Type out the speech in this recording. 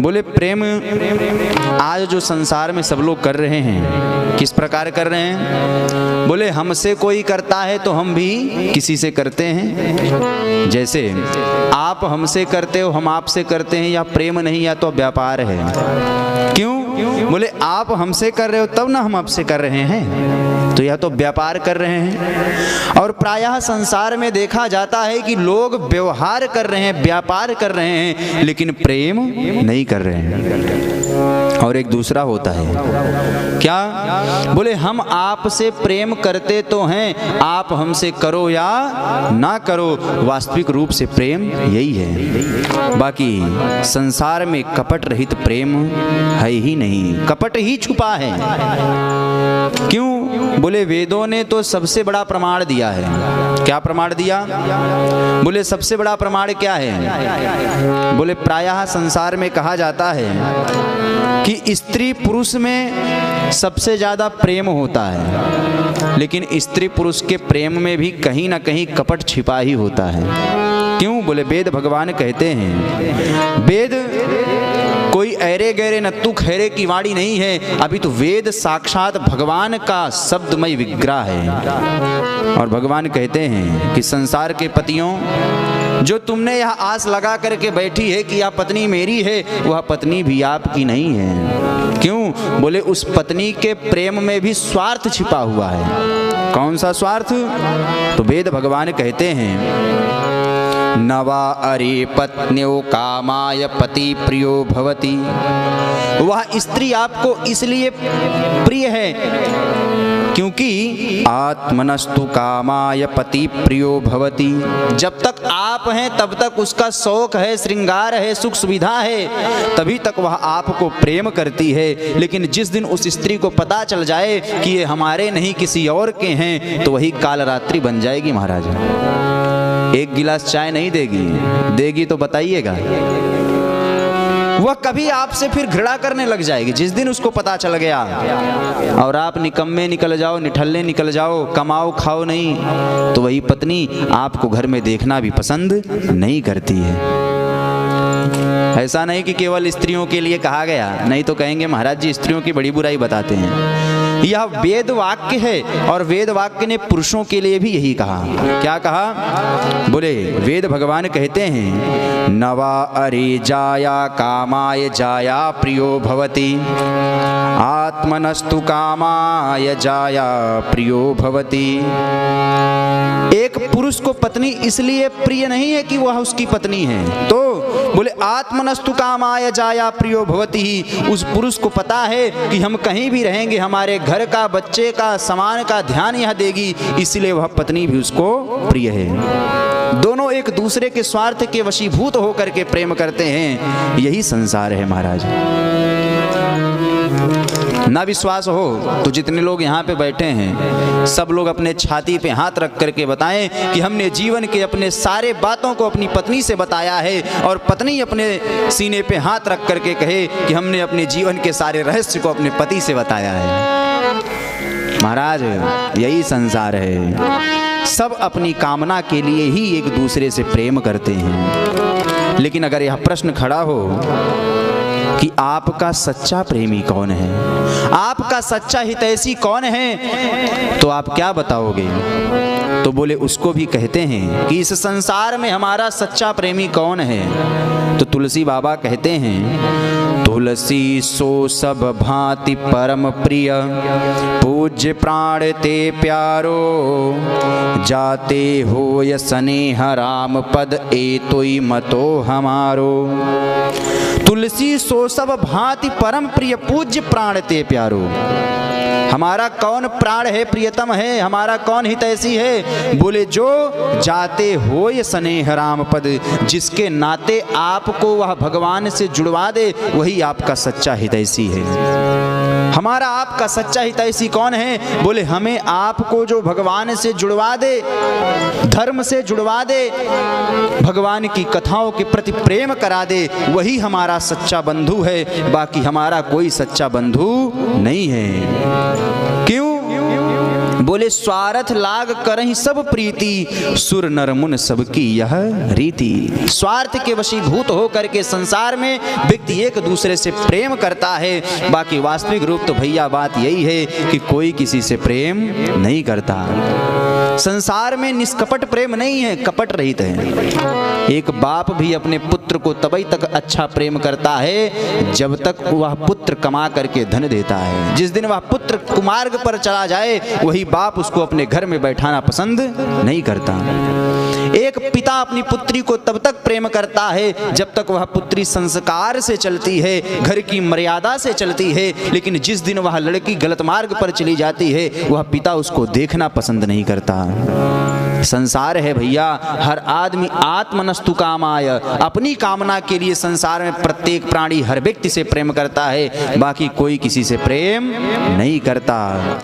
बोले प्रेम आज जो संसार में सब लोग कर रहे हैं, किस प्रकार कर रहे हैं? बोले हमसे कोई करता है तो हम भी किसी से करते हैं। जैसे आप हमसे करते हो, हम आपसे करते हैं, या प्रेम नहीं या तो व्यापार है। क्यों? बोले आप हमसे कर रहे हो तब ना हम आपसे कर रहे हैं, तो या तो व्यापार कर रहे हैं। और प्रायः संसार में देखा जाता है कि लोग व्यवहार कर रहे हैं, व्यापार कर रहे हैं, लेकिन प्रेम नहीं कर रहे हैं। और एक दूसरा होता है क्या? बोले हम आपसे प्रेम करते तो हैं, आप हमसे करो या ना करो, वास्तविक रूप से प्रेम यही है। बाकी संसार में कपट रहित प्रेम है ही नहीं, कपट ही छुपा है। क्यों? बोले वेदों ने तो सबसे बड़ा प्रमाण दिया है। क्या प्रमाण दिया? बोले सबसे बड़ा प्रमाण क्या है? बोले प्रायः संसार में कहा जाता है कि स्त्री पुरुष में सबसे ज्यादा प्रेम होता है, लेकिन स्त्री पुरुष के प्रेम में भी कहीं ना कहीं कपट छिपा ही होता है। क्यों? बोले वेद भगवान कहते हैं, वेद कोई ऐरे गहरे नत्तू खैरे की वाणी नहीं है, अभी तो वेद साक्षात भगवान का शब्दमय विग्रह है। और भगवान कहते हैं कि संसार के पतियों, जो तुमने यह आस लगा करके बैठी है कि यह पत्नी मेरी है, वह पत्नी भी आपकी नहीं है। क्यों? बोले उस पत्नी के प्रेम में भी स्वार्थ छिपा हुआ है। कौन सा स्वार्थ? तो वेद भगवान कहते हैं, नवा अरे पत्न्यो कामाय पति प्रियो भवति। वह स्त्री आपको इसलिए प्रिय है क्योंकि आत्मनस्तु कामाय पति प्रियो भवति। जब तक आप हैं तब तक उसका शौक है, श्रृंगार है, सुख सुविधा है, तभी तक वह आपको प्रेम करती है। लेकिन जिस दिन उस स्त्री को पता चल जाए कि ये हमारे नहीं किसी और के हैं, तो वही कालरात्रि बन जाएगी महाराज। एक गिलास चाय नहीं देगी, देगी तो बताइएगा, वह कभी आपसे फिर घृणा करने लग जाएगी जिस दिन उसको पता चल गया। और आप निकम्मे निकल जाओ, निठल्ले निकल जाओ, कमाओ खाओ नहीं, तो वही पत्नी आपको घर में देखना भी पसंद नहीं करती है। ऐसा नहीं कि केवल स्त्रियों के लिए कहा गया, नहीं तो कहेंगे महाराज जी स्त्रियों की बड़ी बुराई बताते हैं। यह वेद वाक्य है, और वेद वाक्य ने पुरुषों के लिए भी यही कहा। क्या कहा? बोले वेद भगवान कहते हैं, नवा अरे जाया कामाय जाया प्रियो भवति, आत्मनस्तु कामाय जाया प्रियो भवति। एक पुरुष को पत्नी इसलिए प्रिय नहीं है कि वह उसकी पत्नी है, तो बोले आत्मनस्तु कामाय जाया प्रियो भवति ही, उस पुरुष को पता है कि हम कहीं भी रहेंगे, हमारे घर का, बच्चे का, सामान का ध्यान यह देगी, इसलिए वह पत्नी भी उसको प्रिय है। दोनों एक दूसरे के स्वार्थ के वशीभूत होकर के प्रेम करते हैं। यही संसार है महाराज। ना विश्वास हो तो जितने लोग यहाँ पे बैठे हैं, सब लोग अपने छाती पे हाथ रख करके बताएं कि हमने जीवन के अपने सारे बातों को अपनी पत्नी से बताया है, और पत्नी अपने सीने पे हाथ रख करके कहे कि हमने अपने जीवन के सारे रहस्य को अपने पति से बताया है। महाराज यही संसार है। सब अपनी कामना के लिए ही एक दूसरे से प्रेम करते हैं। लेकिन अगर यह प्रश्न खड़ा हो कि आपका सच्चा प्रेमी कौन है, आपका सच्चा हितैषी कौन है, तो आप क्या बताओगे? तो बोले उसको भी कहते हैं कि इस संसार में हमारा सच्चा प्रेमी कौन है। तो तुलसी बाबा कहते हैं, तुलसी सो सब भांति परम प्रिय, पूज्य प्राण ते प्यारो, जाते हो य स्नेह राम पद ए तोई मतो हमारो। तुलसी सो सब भांति परम प्रिय, पूज्य प्राण ते प्यारो। हमारा कौन प्राण है, प्रियतम है, हमारा कौन हितैषी है? बोले जो जाते हो ये स्नेह राम पद, जिसके नाते आपको वह भगवान से जुड़वा दे, वही आपका सच्चा हितैषी है। हमारा आपका सच्चा हितैषी कौन है? बोले हमें आपको जो भगवान से जुड़वा दे, धर्म से जुड़वा दे, भगवान की कथाओं के प्रति प्रेम करा दे, वही हमारा सच्चा बंधु है। बाकी हमारा कोई सच्चा बंधु नहीं है। क्यों? बोले स्वार्थ लाग करहि सब प्रीति, सुर नर मुन सबकी यह रीति। स्वार्थ के वशीभूत होकर के संसार में व्यक्ति एक दूसरे से प्रेम करता है, बाकी वास्तविक रूप तो भैया बात यही है कि कोई किसी से प्रेम नहीं करता। संसार में निष्कपट प्रेम नहीं है, कपट रहित है। एक बाप भी अपने पुत्र को तभी तक अच्छा प्रेम करता है जब तक वह पुत्र कमा करके धन देता है। जिस दिन वह पुत्र कुमार्ग पर चला जाए, वही बाप उसको अपने घर में बैठाना पसंद नहीं करता। एक पिता अपनी पुत्री को तब तक प्रेम करता है जब तक वह पुत्री संस्कार से चलती है, घर की मर्यादा से चलती है, लेकिन जिस दिन वह लड़की गलत मार्ग पर चली जाती है, वह पिता उसको देखना पसंद नहीं करता। संसार है भैया, हर आदमी आत्मनस्तु कामाय, अपनी कामना के लिए संसार में प्रत्येक प्राणी हर व्यक्ति से प्रेम करता है, बाकी कोई किसी से प्रेम नहीं करता।